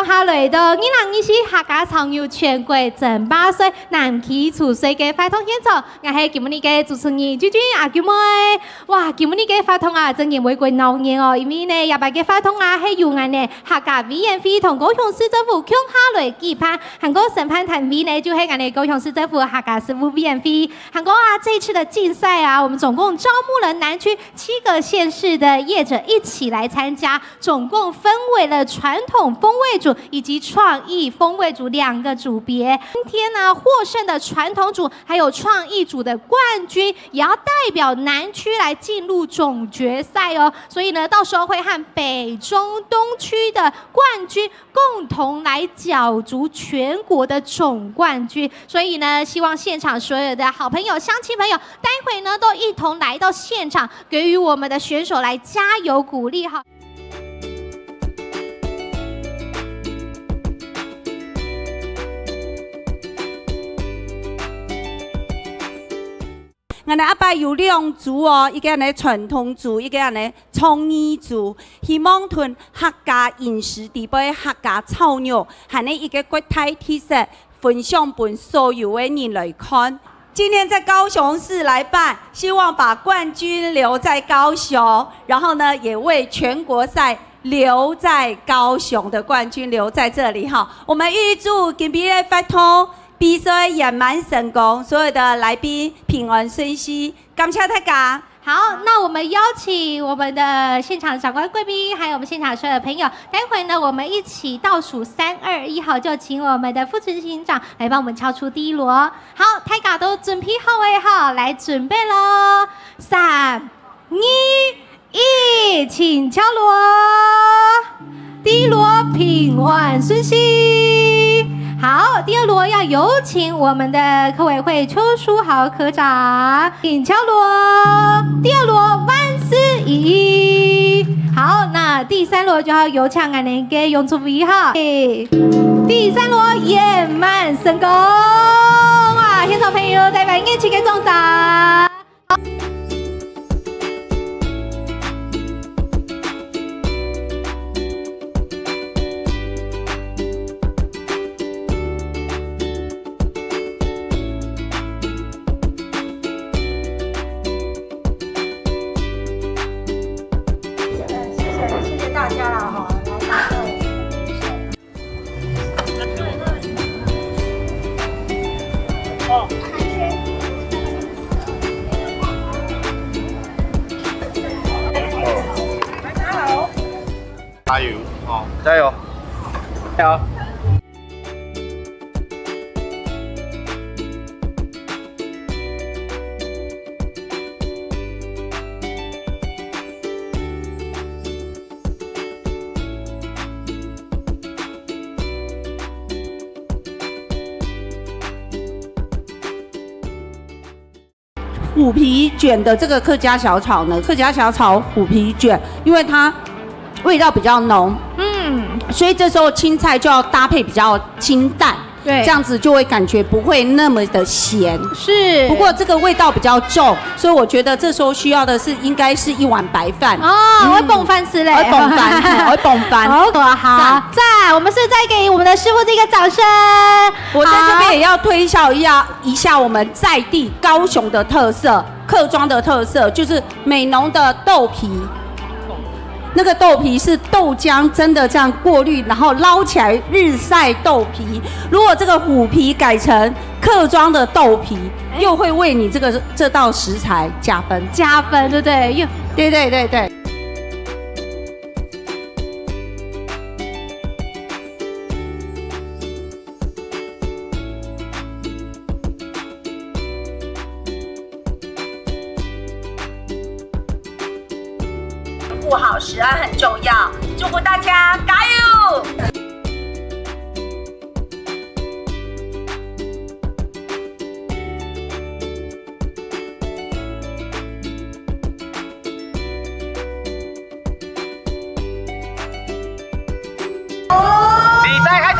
向下来到2024客家草牛全国争霸赛南区初赛嘅发通现场，我係今日嘅主持人君君阿舅妹。哇，今日嘅发通啊，真係每個鬧熱哦，因為呢廿八嘅發通啊係由我哋客家委員會同高雄市政府共下來舉辦，韓國審判團隊呢就係我哋高雄市政府客家事務委員會。韓國啊，這一次的競賽啊，我們總共招募了南區7個縣市的業者一起來參加，總共分為了傳統風味組以及創意風味組2個組別。今天呢，獲勝的傳統組還有創意組的冠軍，也要代表南區來進入總決賽哦。所以呢，到時候會和北中東區的冠軍共同來角逐全國的總冠軍。所以呢，希望現場所有的好朋友、鄉親朋友，待會呢都一同來到現場，給予我們的選手來加油鼓勵哈。我哋阿伯有2組哦，一個係傳統組，一個係創意組，希望屯客家飲食地位、客家炒肉，係呢一個國泰特色分享俾所有的人來看。今天在高雄市來辦，希望把冠軍留在高雄，然後呢，也為全國賽留在高雄的冠軍留在這裡哈。我們預祝今日的發通比賽圓滿成功，所有的來賓平安順遂，感謝大家。好，那我們邀請我們的現場長官貴賓，還有我們現場所有的朋友，待會呢，我們一起倒數3、2、1，好，就請我們的副執行長來幫我們敲出第一鑼。好，大家都準備好誒，好，來準備咯，3、2、1，請敲鑼，第一鑼平安順遂。好，第2鑼要有請我們的科委會邱書豪科長，請敲鑼。第2鑼萬事如意。好，那第3鑼就要有請我們嘅永祖偉哈。第3鑼圓滿成功。哇，現場朋友代表一起給掌聲。加油！哦，加油！加油！虎皮卷的这个客家小炒呢，客家小炒虎皮卷，因为它味道比较浓，所以这时候青菜就要搭配比较清淡，对，这样子就会感觉不会那么的咸。是，不过这个味道比较重，所以我觉得这时候需要的是应该是1碗白饭。哦，我会蹦饭吃嘞，我会蹦饭，我会蹦饭。好，赞！我们是再给我们的师傅这个掌声。我在这边也要推销一下我们在地高雄的特色，客庄的特色就是美浓的豆皮。那个豆皮是豆浆真的这样过滤，然后捞起来日晒豆皮。如果这个虎皮改成客庄的豆皮，又会为你这道食材加分，对不对？对。顾好食安很重要，祝福大家加油！比赛开始。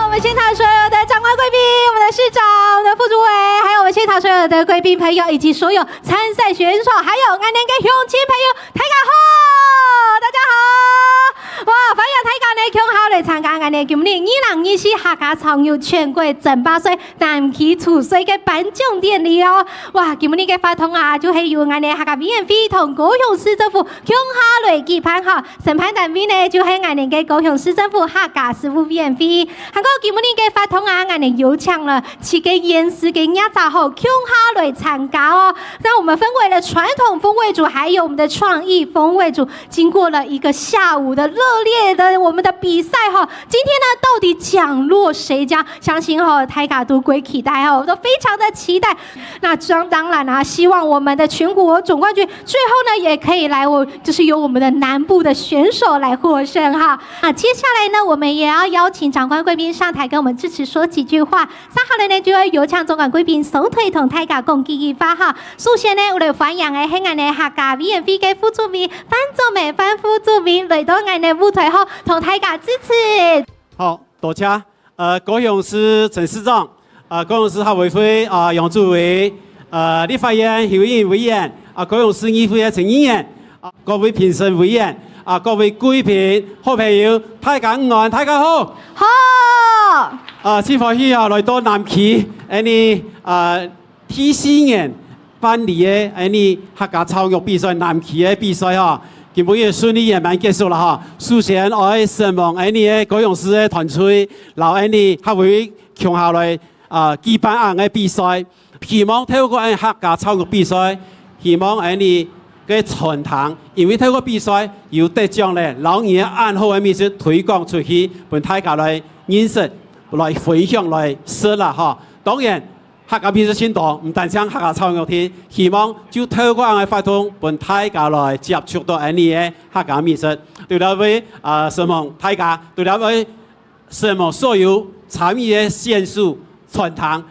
我们现场所有的长官贵宾、我们的市长、我们的副主委，还有我们现场所有的贵宾朋友，以及所有参赛选手，还有俺两个乡亲朋友，大家好，大家好！哇，欢迎大家呢，共好来参加俺哋今年2024客家草牛全国争霸赛南溪处水嘅颁奖典礼哦！哇，今年嘅活动啊，就係由俺哋客家委員會同高雄市政府共下來舉辦哈。審判單位呢，就係俺哋嘅高雄市政府客家事務委員會。韓國今年嘅活動啊，俺哋邀請了7個縣市嘅亞雜號共下來參加哦。那我們分為了傳統風味組，還有我們的創意風味組，經過了一個下午的熱烈的我們的比賽哈。今天呢，到底獎落誰家？相信哈，大家都會期待哈，我都非常的期待。那當然啊，希望我們的全國總冠軍最後呢，也可以來就是由我們的南部的選手來獲勝哈。啊，接下來呢，我們也要邀請長官貴賓上台跟我們致辭說幾句話。三號人呢，就會有請總管貴賓首推同大家共記一發哈。首先呢，我哋歡迎嘅係我哋客家委員會嘅副主委范仲美范副主委來到我哋舞台後同大家致辭。好，多謝。高雄市陳市長，高雄市客委會楊主委，立法院邱議委員，高雄市議會嘅陳議員，各位評審委員，各位貴賓、好朋友，大家午安，大家好。好。先歡喜來到南溪，第4年辦理嘅客家草肉比賽，南溪嘅比賽哈。今晡日順利圓滿結束啦哈！首先我希望嘅高雄市嘅團隊，留客委共下來舉辦嘅比賽，希望透過客家草肉比賽，希望嘅傳承，因為透過比賽有得獎咧，老年安好嘅美食推廣出去，俾大家來認識、來分享、來食啦哈！當然。客家美食先多，唔單止客家草肉添，希望就透過嘅活動，俾大家來接觸到嘅客家美食。對了位希望大家，對了位希望所有參與嘅選手、傳承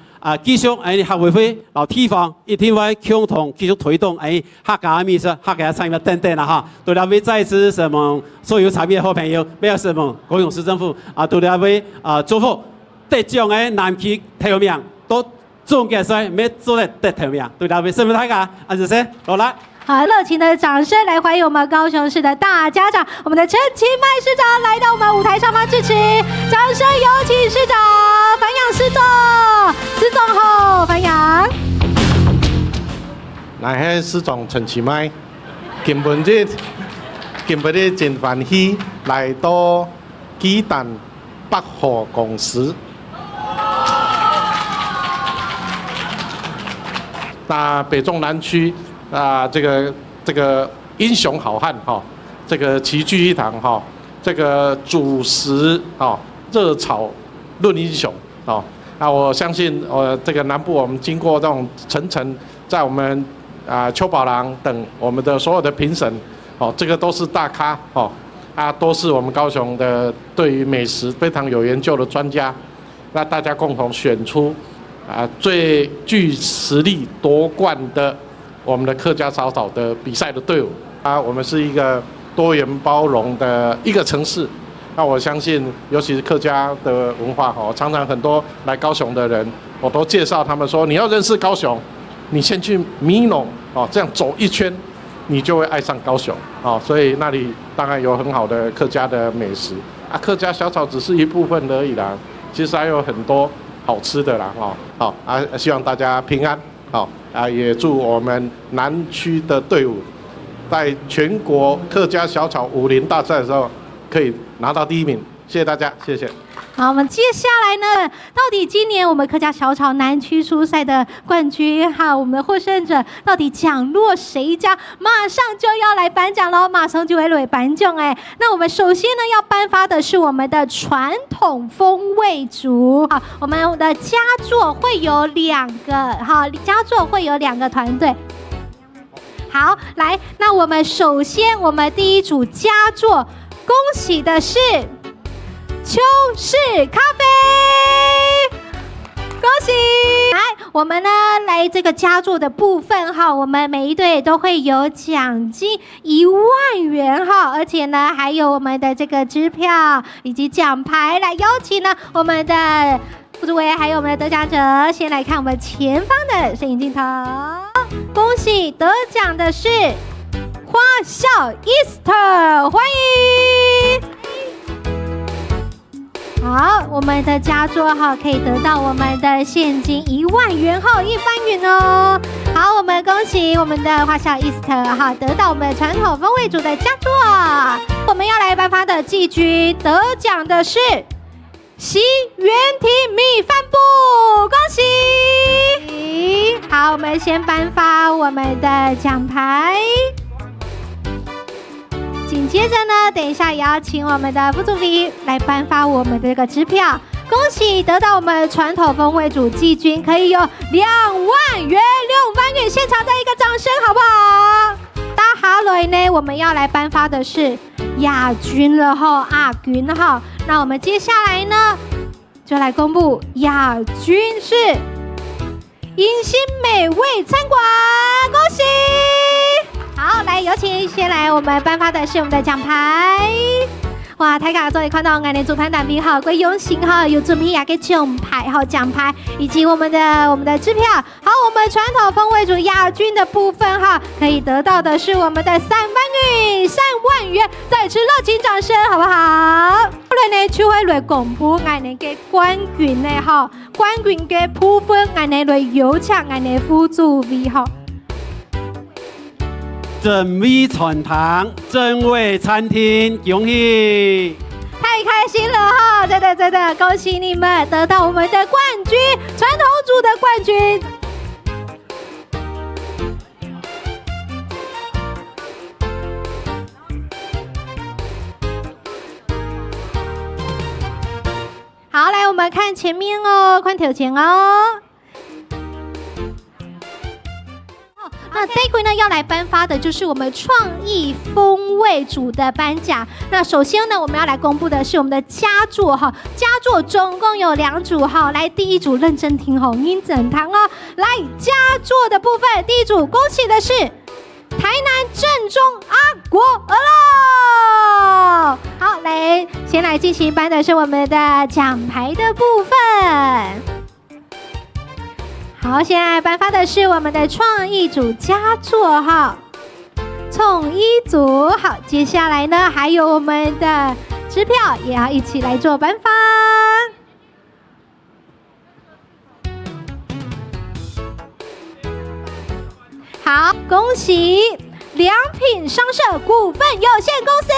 繼續客委會老地方一定會共同繼續推動客家美食、客家產業等等啦哈。對了位再次希望所有參與嘅好朋友，不要希望高雄市政府對了位祝福得獎嘅南溪頭名都。總決賽沒做得頭名，對啦，為什麼大家？謝謝，好啦。好，熱情的掌聲來歡迎我們高雄市的大家長，我們的陳其邁市長來到我們舞台上方致辭，掌聲有請市長，范陽市長，市長迄施总陈其迈，今日真欢喜来到鸡蛋百货公司。那北中南区这个英雄好汉哈，这个齐聚一堂哈，这个主食热炒论英雄哦。我相信这个南部我们经过这种层层，在我们邱宝郎等我们的所有的评审这个都是大咖都是我们高雄的对于美食非常有研究的专家。那大家共同选出最具实力夺冠的我们的客家早早的比赛的队伍我们是一个多元包容的一个城市。那我相信，尤其是客家的文化常常很多来高雄的人，我都介绍他们说，你要认识高雄，你先去米农这样走一圈，你就会爱上高雄所以那里当然有很好的客家的美食客家小炒只是一部分而已啦，其实还有很多好吃的啦希望大家平安也祝我们南区的队伍在全国客家小炒50大赛的时候可以拿到第1名，谢谢大家，谢谢。好，我们接下来呢，到底今年我们客家小炒南区初赛的冠军还有我们的获胜者，到底奖落谁家？马上就要来颁奖喽，马上就会来颁奖哎。那我们首先呢要颁发的是我们的传统风味竹。好，我们的佳作会有2个，好，佳作会有2个团队。好，来，那我们首先我们第一组佳作。恭喜的是秋式咖啡，恭喜！来，我们呢来这个佳作的部分我们每一队都会有奖金1万元而且呢还有我们的这个支票以及奖牌，来邀请呢我们的副主委还有我们的得奖者，先来看我们前方的摄影镜头，恭喜得奖的是花笑 Easter， 欢迎！好，我们的佳作可以得到我们的现金1万元1番元哦。好，我们恭喜我们的花笑 Easter 得到我们的传统风味组的佳作。我们要来颁发的季军得奖的是西园亭米饭部，恭喜！好，我们先颁发我们的奖牌。紧接着呢，等一下也要请我们的副主理来颁发我们的这个支票。恭喜得到我们传统风味组季军，可以有2万元6番元，现场再一个掌声好不好？大哈雷呢，我们要来颁发的是亚军了亚军那我们接下来呢，就来公布亚军是迎新美味餐馆，恭喜！好，来有请先来我们颁发的是我们的奖牌。哇，大家终于看到我们的主办单位贵用心有准备一个奖牌以及我们的支票。好，我们传统风味组亚军的部分可以得到的是我们的3万元，再次热情掌声好不好？后来呢，就会来公布我们的冠军冠军的部分，我们来有请我们的副主委正味传堂，正味餐厅，恭喜！太开心了真的，恭喜你们得到我们的冠军，传统组的冠军。好，来我们看前面看头前那这一回呢，要来颁发的就是我们创意风味组的颁奖。那首先呢，我们要来公布的是我们的佳作佳作总共有2组来，第一组认真听音整堂来，佳作的部分，第一组恭喜的是台南正宗阿国鹅肉。好，来先来进行颁的是我们的奖牌的部分。好，现在颁发的是我们的创意组佳作创意组。好，接下来呢，还有我们的支票也要一起来做颁发。好，好，恭喜良品商社股份有限公司。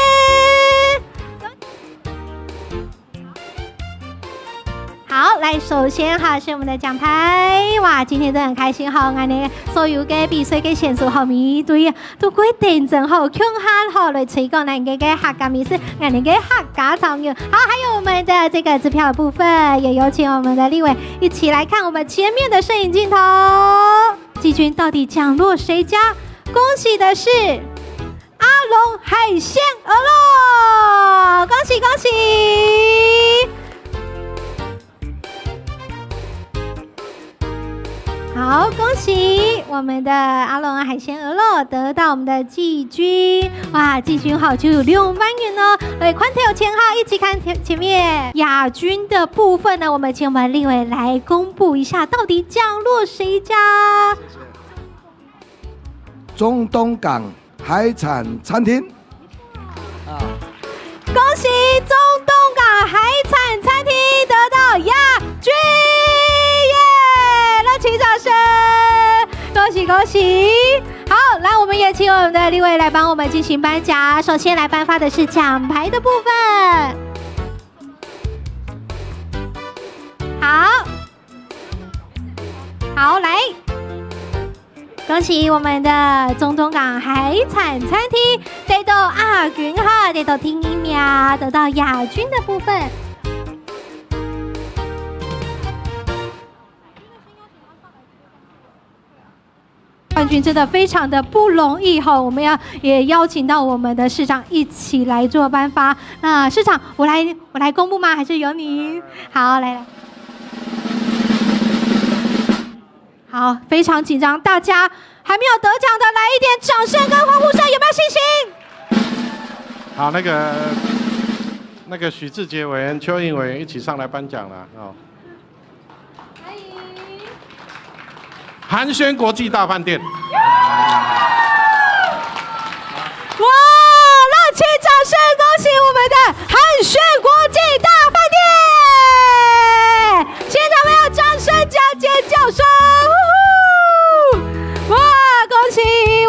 好，来，首先哈是我们的奖牌，哇，今天真的很开心哈，俺哋所有嘅比赛嘅选手好咪对，都规定真好，强悍好来推广咱嘅客家美食，俺哋嘅客家草牛。好，还有我们的这个支票的部分，也有请我们的立委一起来看我们前面的摄影镜头，季军到底降落谁家？恭喜的是阿龙海鲜鹅肉，恭喜恭喜！好，恭喜我们的阿龙海鲜鹅肉得到我们的季军，哇，季军号就有6万元哦。对，宽头有签号，一起看前面亚军的部分呢，我们请我们立委来公布一下，到底降落谁家？中东港海产餐厅。恭喜中东港海产餐厅得到亚军！热情掌声，恭喜恭喜！好，来，我们也请我们的立委来帮我们进行颁奖。首先来颁发的是奖牌的部分。好，来，恭喜我们的中东港海产餐厅得到亚军哈，得到第1名，得到亚军的部分。冠军真的非常的不容易哈，我们也邀请到我们的市长一起来做颁发。那市长，我来公布吗？还是由你？好，来，好，非常紧张，大家还没有得奖的，来一点掌声跟欢呼声，有没有信心？好，那个许志杰委员、邱应委员一起上来颁奖了哦。寒暄国际大饭店。哇！热情掌声，恭喜我们的寒暄国际大饭店！现场没有掌声加尖叫声！哇！恭喜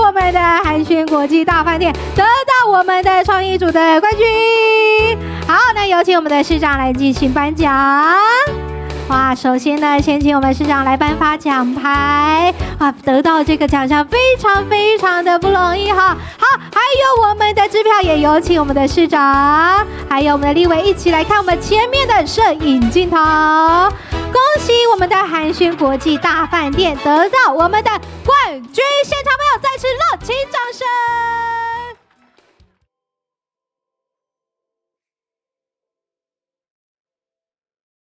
我们的寒暄国际大饭店得到我们的创意组的冠军。好，那有请我们的市长来进行颁奖。哇，首先呢，先请我们市长来颁发奖牌。哇，得到这个奖项非常非常的不容易哈。好，还有我们的支票，也有请我们的市长，还有我们的立委一起来看我们前面的摄影镜头。恭喜我们的寒暄国际大饭店得到我们的冠军，现场朋友再次热情掌声。